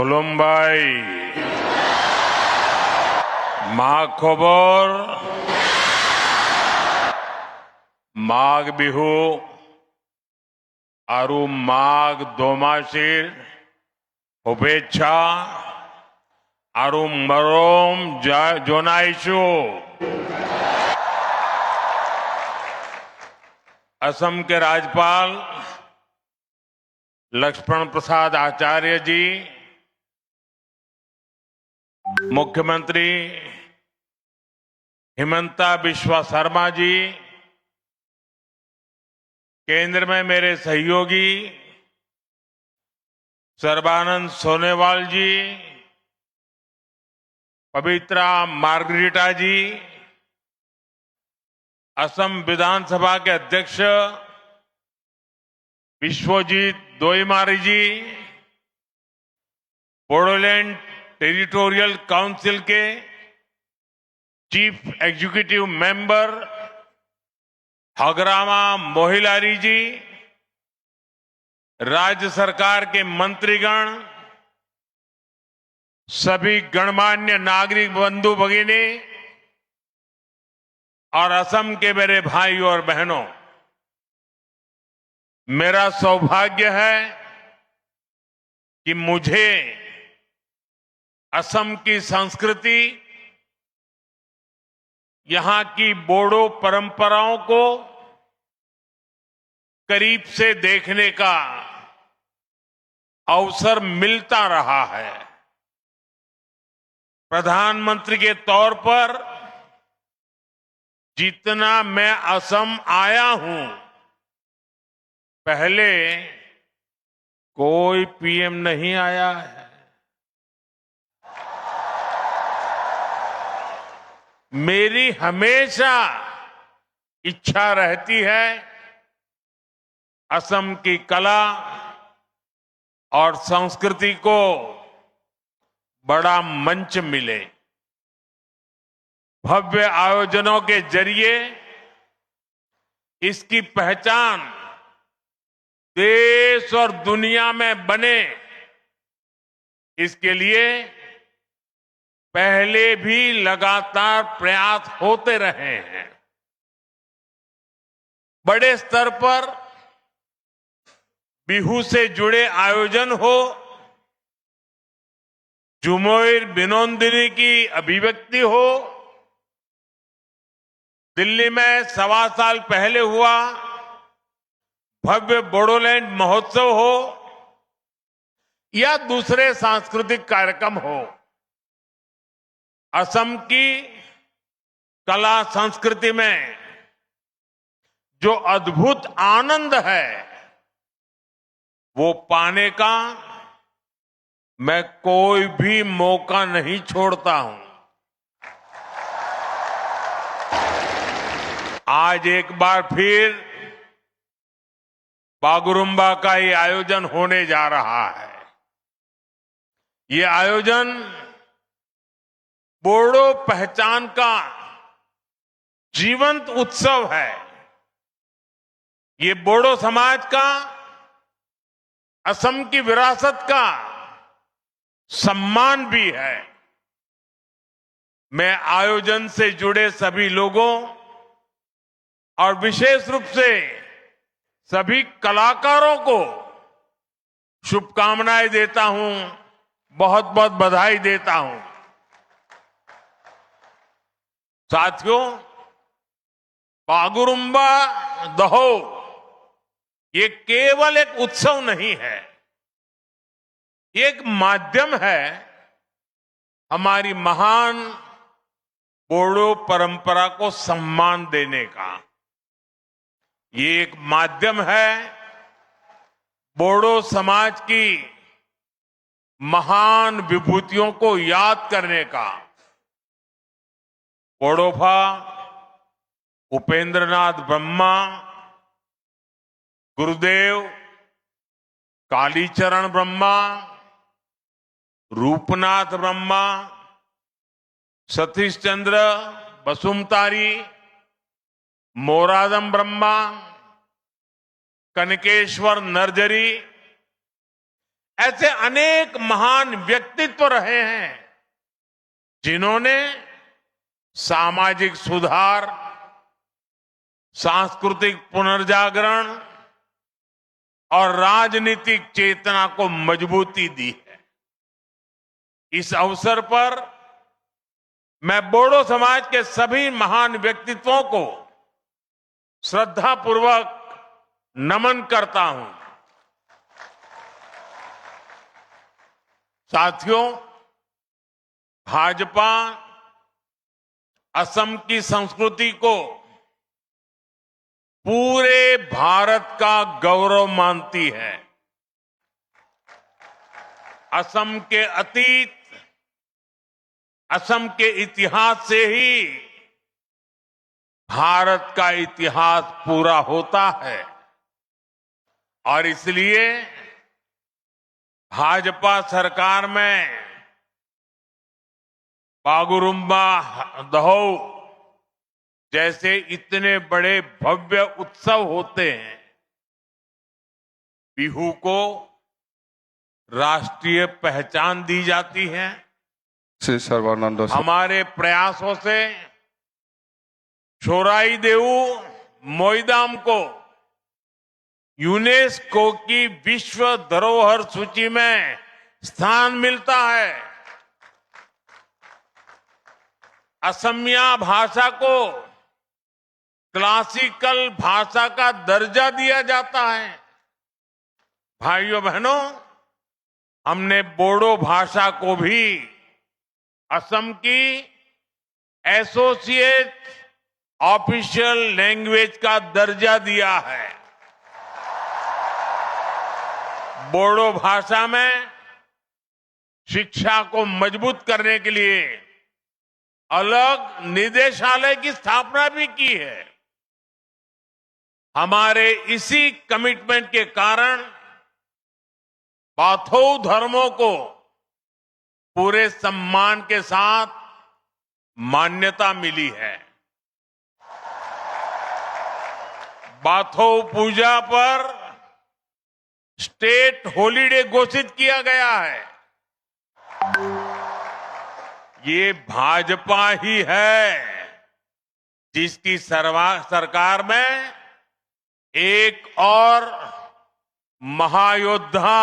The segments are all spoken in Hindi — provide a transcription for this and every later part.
खुलुमबाई मा खबर माघ बिहू आरु माघ दोमासीर शुभेच्छा आरु मरोम जोनाइशु। असम के राज्यपाल लक्ष्मण प्रसाद आचार्य जी, मुख्यमंत्री हिमंता बिस्वा शर्मा जी, केंद्र में मेरे सहयोगी सर्बानंद सोनोवाल जी, पवित्रा मार्गरीटा जी, असम विधानसभा के अध्यक्ष विश्वजीत दोईमारी जी, बोडोलैंड टेरिटोरियल काउंसिल के chief executive member Hagrama Mohilary ji, राज्य सरकार के मंत्रीगण, सभी गणमान्य नागरिक बंधु भगिनी और असम के मेरे भाइयों और बहनों, मेरा सौभाग्य है कि मुझे असम की संस्कृति, यहां की बोडो परंपराओं को करीब से देखने का अवसर मिलता रहा है। प्रधानमंत्री के तौर पर जितना मैं असम आया हूं, पहले कोई पीएम नहीं आया है। मेरी हमेशा इच्छा रहती है असम की कला और संस्कृति को बड़ा मंच मिले। भव्य आयोजनों के जरिए इसकी पहचान देश और दुनिया में बने, इसके लिए पहले भी लगातार प्रयास होते रहे हैं। बड़े स्तर पर बिहू से जुड़े आयोजन हो, झुमोर बिनोंदिनी की अभिव्यक्ति हो, दिल्ली में 1.25 साल पहले हुआ भव्य बोडोलैंड महोत्सव हो या दूसरे सांस्कृतिक कार्यक्रम हो, असम की कला संस्कृति में जो अद्भुत आनंद है, वो पाने का मैं कोई भी मौका नहीं छोड़ता हूं। आज एक बार फिर बागुरुम्बा का ये आयोजन होने जा रहा है। ये आयोजन बोडो पहचान का जीवंत उत्सव है। ये बोडो समाज का, असम की विरासत का सम्मान भी है। मैं आयोजन से जुड़े सभी लोगों और विशेष रूप से सभी कलाकारों को शुभकामनाएं देता हूं, बहुत बहुत बधाई देता हूं। साथियों, बागुरुम्बा दहो ये केवल एक उत्सव नहीं है, ये एक माध्यम है हमारी महान बोडो परंपरा को सम्मान देने का। ये एक माध्यम है बोडो समाज की महान विभूतियों को याद करने का। बोडोफा उपेंद्रनाथ ब्रह्मा, गुरुदेव कालीचरण ब्रह्मा, रूपनाथ ब्रह्मा, सतीश चंद्र बसुमतारी, मोरादम ब्रह्मा, कनकेश्वर नरजरी, ऐसे अनेक महान व्यक्तित्व रहे हैं जिन्होंने सामाजिक सुधार, सांस्कृतिक पुनर्जागरण और राजनीतिक चेतना को मजबूती दी है। इस अवसर पर मैं बोडो समाज के सभी महान व्यक्तित्वों को श्रद्धापूर्वक नमन करता हूं। साथियों, भाजपा असम की संस्कृति को पूरे भारत का गौरव मानती है। असम के अतीत, असम के इतिहास से ही भारत का इतिहास पूरा होता है और इसलिए भाजपा सरकार में बागुरुम्बा दहौ जैसे इतने बड़े भव्य उत्सव होते हैं। बिहू को राष्ट्रीय पहचान दी जाती है। श्री सर्वानंद हमारे प्रयासों से छोराई देऊ मोईदाम को यूनेस्को की विश्व धरोहर सूची में स्थान मिलता है। असमिया भाषा को क्लासिकल भाषा का दर्जा दिया जाता है। भाइयों बहनों, हमने बोडो भाषा को भी असम की एसोसिएट ऑफिशियल लैंग्वेज का दर्जा दिया है। बोडो भाषा में शिक्षा को मजबूत करने के लिए अलग निदेशालय की स्थापना भी की है। हमारे इसी कमिटमेंट के कारण बाथौ धर्मों को पूरे सम्मान के साथ मान्यता मिली है। बाथौ पूजा पर स्टेट हॉलिडे घोषित किया गया है। ये भाजपा ही है जिसकी सरकार में एक और महायोद्धा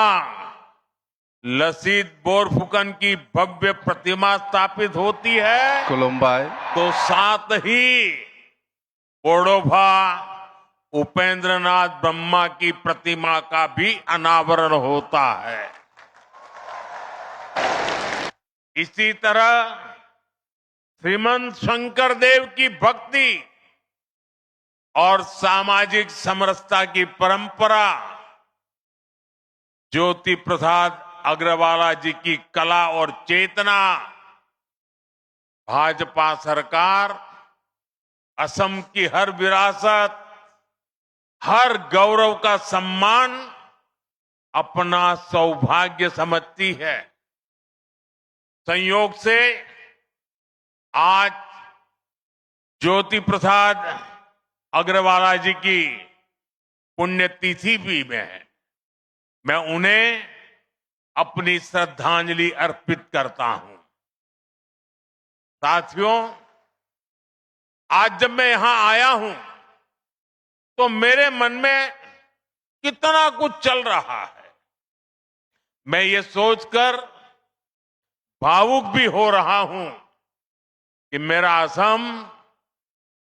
लसीत बोरफुकन की भव्य प्रतिमा स्थापित होती है। कोलंबाई तो साथ ही बोडोभा उपेंद्रनाथ ब्रह्मा की प्रतिमा का भी अनावरण होता है। इसी तरह श्रीमंत शंकर देव की भक्ति और सामाजिक समरसता की परंपरा, ज्योति प्रसाद अग्रवाला जी की कला और चेतना, भाजपा सरकार असम की हर विरासत, हर गौरव का सम्मान अपना सौभाग्य समझती है। संयोग से आज ज्योति प्रसाद अग्रवाला जी की पुण्यतिथि भी है। मैं उन्हें अपनी श्रद्धांजलि अर्पित करता हूं। साथियों, आज जब मैं यहां आया हूं तो मेरे मन में कितना कुछ चल रहा है। मैं ये सोचकर भावुक भी हो रहा हूं कि मेरा असम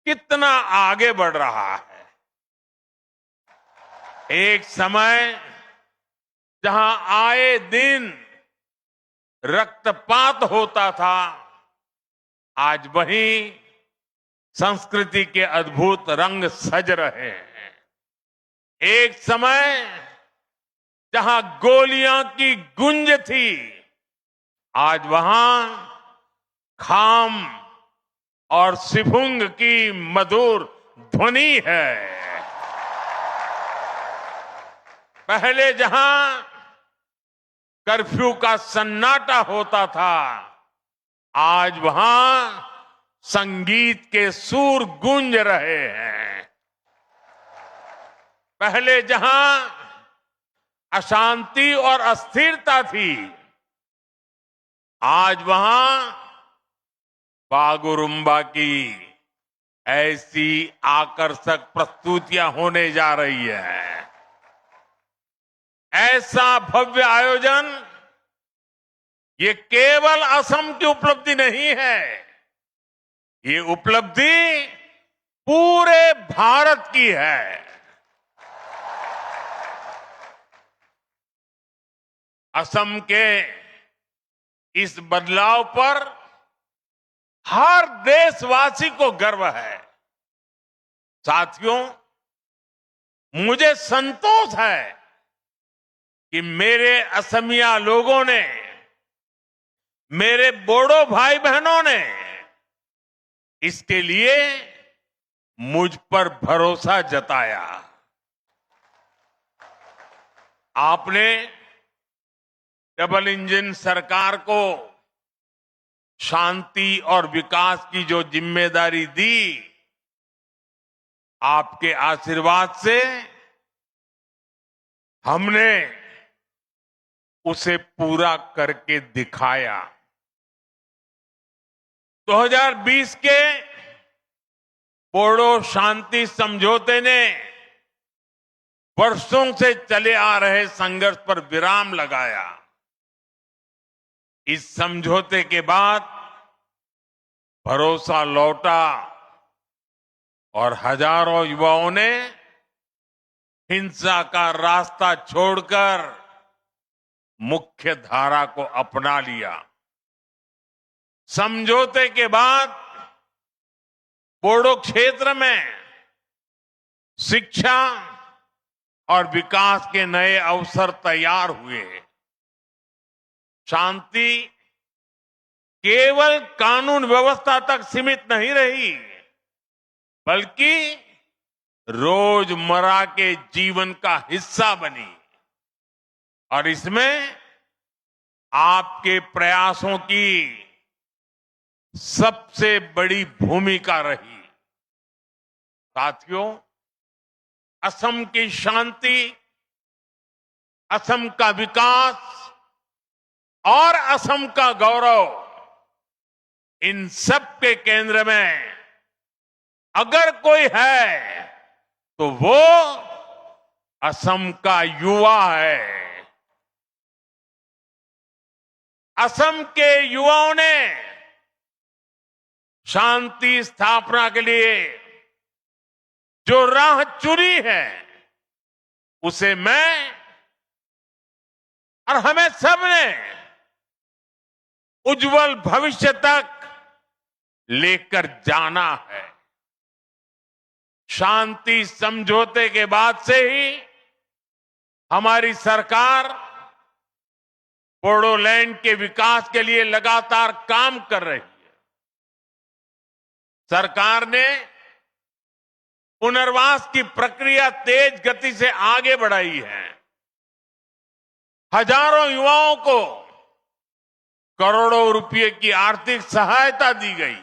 कितना आगे बढ़ रहा है। एक समय जहां आए दिन रक्तपात होता था, आज वहीं संस्कृति के अद्भुत रंग सज रहे हैं। एक समय जहां गोलियां की गूंज थी, आज वहां खाम और सिफुंग की मधुर ध्वनि है। पहले जहां कर्फ्यू का सन्नाटा होता था, आज वहां संगीत के सुर गूंज रहे हैं। पहले जहां अशांति और अस्थिरता थी, आज वहां बागुरुम्बा की ऐसी आकर्षक प्रस्तुतियां होने जा रही है। ऐसा भव्य आयोजन ये केवल असम की उपलब्धि नहीं है, ये उपलब्धि पूरे भारत की है। असम के इस बदलाव पर हर देशवासी को गर्व है। साथियों, मुझे संतोष है कि मेरे असमिया लोगों ने, मेरे बोडो भाई बहनों ने इसके लिए मुझ पर भरोसा जताया। आपने डबल इंजन सरकार को शांति और विकास की जो जिम्मेदारी दी, आपके आशीर्वाद से हमने उसे पूरा करके दिखाया। 2020 के बोडो शांति समझौते ने वर्षों से चले आ रहे संघर्ष पर विराम लगाया। इस समझौते के बाद भरोसा लौटा और हजारों युवाओं ने हिंसा का रास्ता छोड़कर मुख्य धारा को अपना लिया। समझौते के बाद बोडो क्षेत्र में शिक्षा और विकास के नए अवसर तैयार हुए। शांति केवल कानून व्यवस्था तक सीमित नहीं रही, बल्कि रोजमर्रा के जीवन का हिस्सा बनी। और इसमें आपके प्रयासों की सबसे बड़ी भूमिका रही। साथियों, असम की शांति, असम का विकास और असम का गौरव, इन सब के केंद्र में अगर कोई है तो वो असम का युवा है। असम के युवाओं ने शांति स्थापना के लिए जो राह चुनी है, उसे मैं और हमें सबने उज्जवल भविष्य तक लेकर जाना है। शांति समझौते के बाद से ही हमारी सरकार बोडोलैंड के विकास के लिए लगातार काम कर रही है। सरकार ने पुनर्वास की प्रक्रिया तेज गति से आगे बढ़ाई है। हजारों युवाओं को करोड़ों रुपए की आर्थिक सहायता दी गई,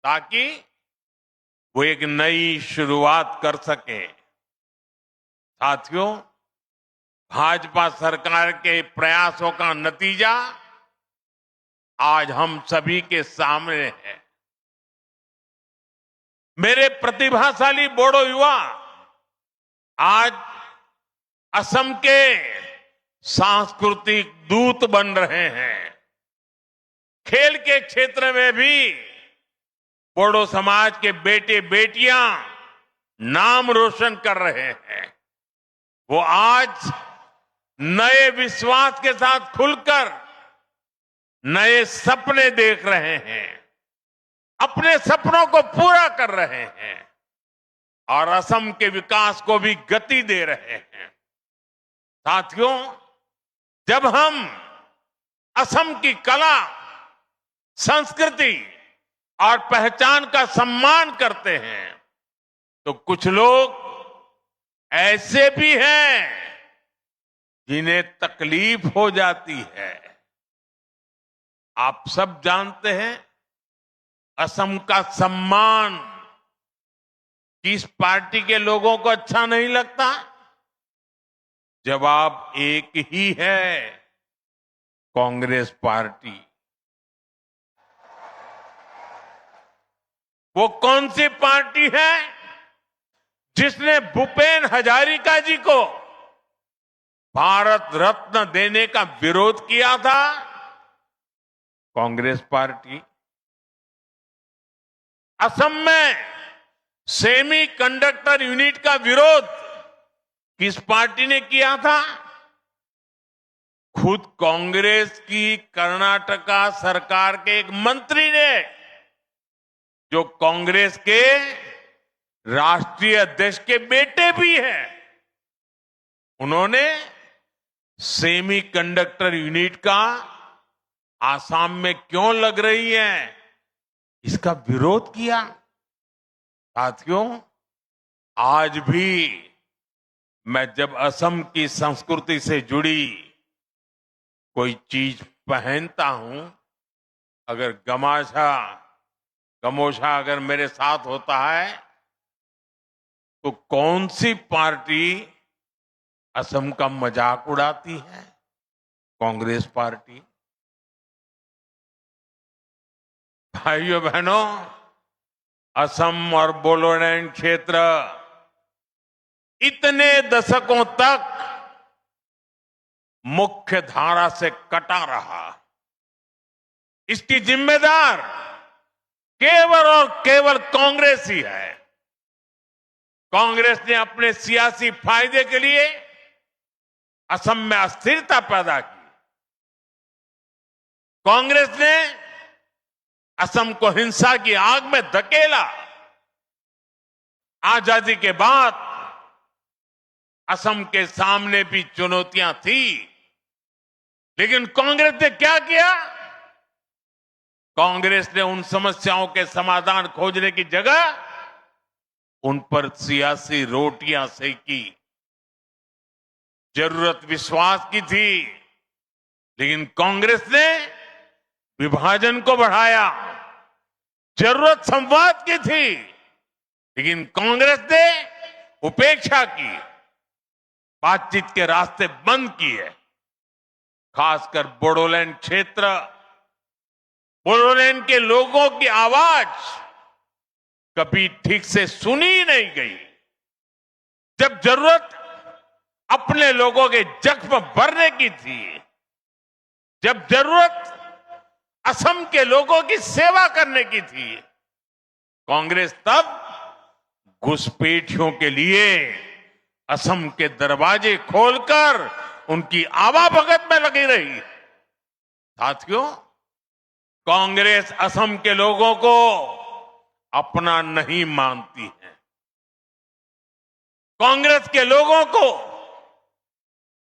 ताकि वो एक नई शुरुआत कर सके। साथियों, भाजपा सरकार के प्रयासों का नतीजा आज हम सभी के सामने है। मेरे प्रतिभाशाली बोडो युवा आज असम के सांस्कृतिक दूत बन रहे हैं। खेल के क्षेत्र में भी बोडो समाज के बेटे बेटियां नाम रोशन कर रहे हैं। वो आज नए विश्वास के साथ खुलकर नए सपने देख रहे हैं, अपने सपनों को पूरा कर रहे हैं और असम के विकास को भी गति दे रहे हैं। साथियों, जब हम असम की कला, संस्कृति और पहचान का सम्मान करते हैं, तो कुछ लोग ऐसे भी हैं जिन्हें तकलीफ हो जाती है। आप सब जानते हैं, असम का सम्मान किस पार्टी के लोगों को अच्छा नहीं लगता? जवाब एक ही है, कांग्रेस पार्टी। वो कौन सी पार्टी है जिसने भूपेन हजारिका जी को भारत रत्न देने का विरोध किया था? कांग्रेस पार्टी। असम में सेमी कंडक्टर यूनिट का विरोध किस पार्टी ने किया था? खुद कांग्रेस की कर्नाटका सरकार के एक मंत्री ने, जो कांग्रेस के राष्ट्रीय अध्यक्ष के बेटे भी हैं, उन्होंने सेमी कंडक्टर यूनिट का आसाम में क्यों लग रही है, इसका विरोध किया। साथियों, आज भी मैं जब असम की संस्कृति से जुड़ी कोई चीज पहनता हूं, अगर गमोछा अगर मेरे साथ होता है, तो कौन सी पार्टी असम का मजाक उड़ाती है? कांग्रेस पार्टी। भाइयों बहनों, असम और बोडोलैंड क्षेत्र इतने दशकों तक मुख्य धारा से कटा रहा। इसकी जिम्मेदार केवल और केवल कांग्रेस ही है। कांग्रेस ने अपने सियासी फायदे के लिए असम में अस्थिरता पैदा की। कांग्रेस ने असम को हिंसा की आग में धकेला। आजादी के बाद असम के सामने भी चुनौतियां थी, लेकिन कांग्रेस ने क्या किया? कांग्रेस ने उन समस्याओं के समाधान खोजने की जगह उन पर सियासी रोटियां सेकी। जरूरत विश्वास की थी, लेकिन कांग्रेस ने विभाजन को बढ़ाया। जरूरत संवाद की थी, लेकिन कांग्रेस ने उपेक्षा की, बातचीत के रास्ते बंद किए। खासकर बोडोलैंड क्षेत्र, बोडोलैंड के लोगों की आवाज कभी ठीक से सुनी ही नहीं गई। जब जरूरत अपने लोगों के जख्म भरने की थी, जब जरूरत असम के लोगों की सेवा करने की थी, कांग्रेस तब घुसपैठियों के लिए असम के दरवाजे खोलकर उनकी आवाभगत में लगी रही। साथियों, कांग्रेस असम के लोगों को अपना नहीं मानती है। कांग्रेस के लोगों को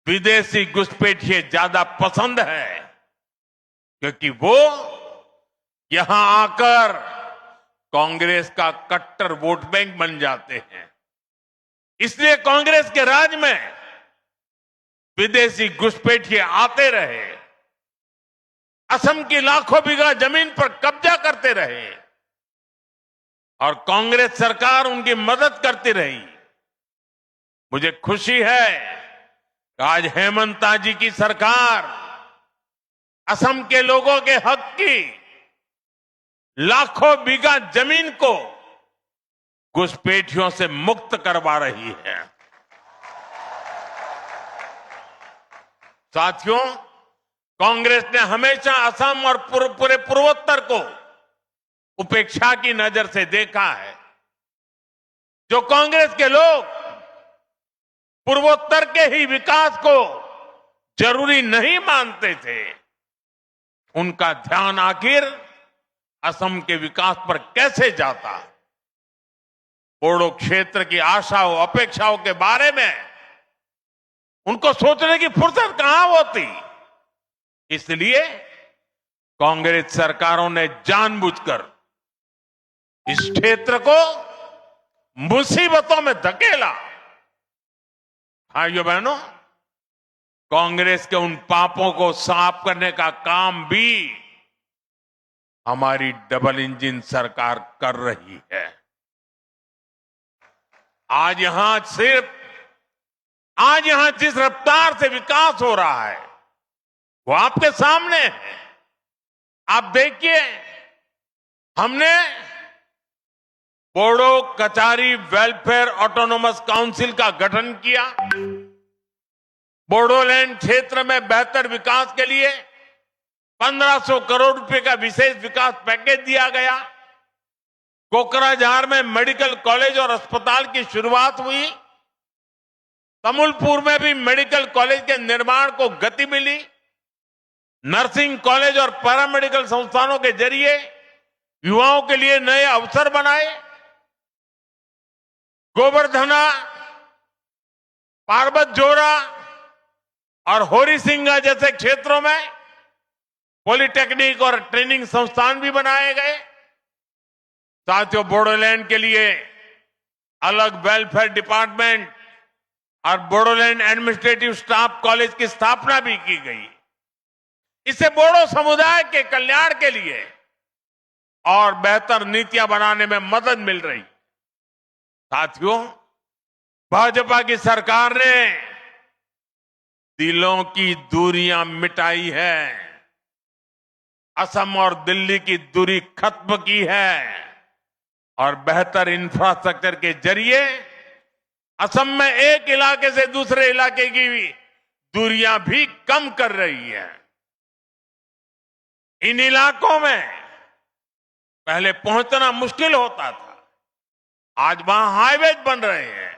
विदेशी घुसपैठिए ज्यादा पसंद है, क्योंकि वो यहां आकर कांग्रेस का कट्टर वोट बैंक बन जाते हैं। इसलिए कांग्रेस के राज में विदेशी घुसपैठिए आते रहे, असम की लाखों बीघा जमीन पर कब्जा करते रहे और कांग्रेस सरकार उनकी मदद करती रही। मुझे खुशी है कि आज हेमंता जी की सरकार असम के लोगों के हक की लाखों बीघा जमीन को घुसपैठियों से मुक्त करवा रही है। साथियों, कांग्रेस ने हमेशा असम और पूरे पूर्वोत्तर को उपेक्षा की नजर से देखा है। जो कांग्रेस के लोग पूर्वोत्तर के ही विकास को जरूरी नहीं मानते थे, उनका ध्यान आखिर असम के विकास पर कैसे जाता। बोडो क्षेत्र की आशाओं अपेक्षाओं के बारे में उनको सोचने की फुर्सत कहां होती। इसलिए कांग्रेस सरकारों ने जानबूझकर इस क्षेत्र को मुसीबतों में धकेला। भाइयों बहनों, कांग्रेस के उन पापों को साफ करने का काम भी हमारी डबल इंजन सरकार कर रही है। आज यहां सिर्फ आज यहां जिस रफ्तार से विकास हो रहा है वो आपके सामने है। आप देखिए, हमने Bodo Kachari welfare autonomous council का गठन किया। बोडोलैंड क्षेत्र में बेहतर विकास के लिए 1500 करोड़ रुपए का विशेष विकास पैकेज दिया गया। कोकराझार में मेडिकल कॉलेज और अस्पताल की शुरुआत हुई। तमुलपुर में भी मेडिकल कॉलेज के निर्माण को गति मिली। नर्सिंग कॉलेज और पैरामेडिकल संस्थानों के जरिए युवाओं के लिए नए अवसर बनाए। गोवर्धना, पार्वत जोरा और होरीसिंगा जैसे क्षेत्रों में पॉलिटेक्निक और ट्रेनिंग संस्थान भी बनाए गए। साथियों, बोडोलैंड के लिए अलग वेलफेयर डिपार्टमेंट और बोडोलैंड एडमिनिस्ट्रेटिव स्टाफ कॉलेज की स्थापना भी की गई। इससे बोडो समुदाय के कल्याण के लिए और बेहतर नीतियां बनाने में मदद मिल रही। साथियों, भाजपा की सरकार ने दिलों की दूरियां मिटाई है, असम और दिल्ली की दूरी खत्म की है और बेहतर इंफ्रास्ट्रक्चर के जरिए असम में एक इलाके से दूसरे इलाके की दूरियां भी कम कर रही है। इन इलाकों में पहले पहुंचना मुश्किल होता था, आज वहां हाईवे बन रहे हैं,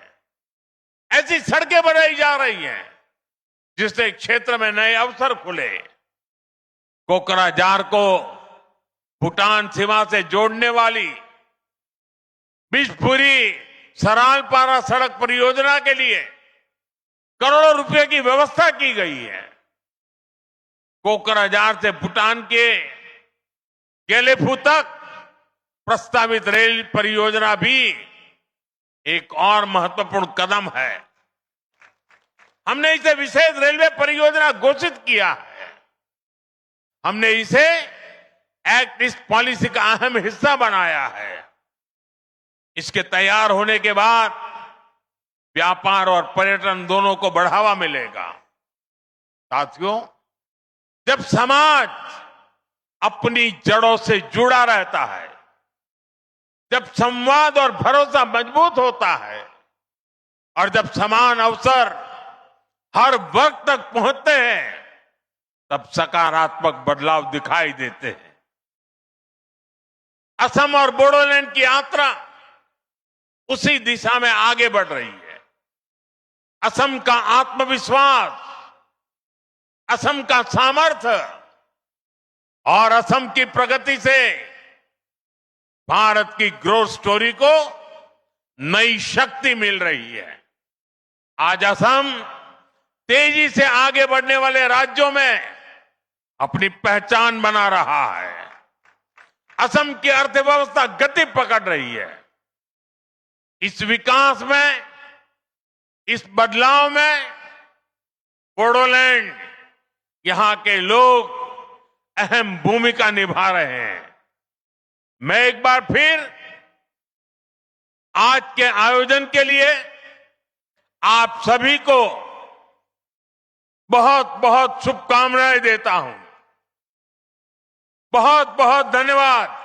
ऐसी सड़कें बनाई जा रही हैं जिससे क्षेत्र में नए अवसर खुले। कोकराझार को भूटान सीमा से जोड़ने वाली बिशपुरी सरालपारा सड़क परियोजना के लिए करोड़ों रुपए की व्यवस्था की गई है। कोकराझार से भूटान के गेलेफू तक प्रस्तावित रेल परियोजना भी एक और महत्वपूर्ण कदम है। हमने इसे विशेष रेलवे परियोजना घोषित किया है। हमने इसे एक्ट ईस्ट पॉलिसी का अहम हिस्सा बनाया है। इसके तैयार होने के बाद व्यापार और पर्यटन दोनों को बढ़ावा मिलेगा। साथियों, जब समाज अपनी जड़ों से जुड़ा रहता है, जब संवाद और भरोसा मजबूत होता है और जब समान अवसर हर वर्ग तक पहुंचते हैं, तब सकारात्मक बदलाव दिखाई देते हैं। असम और बोडोलैंड की यात्रा उसी दिशा में आगे बढ़ रही है। असम का आत्मविश्वास, असम का सामर्थ्य और असम की प्रगति से भारत की ग्रोथ स्टोरी को नई शक्ति मिल रही है। आज असम तेजी से आगे बढ़ने वाले राज्यों में अपनी पहचान बना रहा है। असम की अर्थव्यवस्था गति पकड़ रही है। इस विकास में, इस बदलाव में बोडोलैंड, यहां के लोग अहम भूमिका निभा रहे हैं। मैं एक बार फिर आज के आयोजन के लिए आप सभी को बहुत बहुत शुभकामनाएं देता हूं। बहुत बहुत धन्यवाद।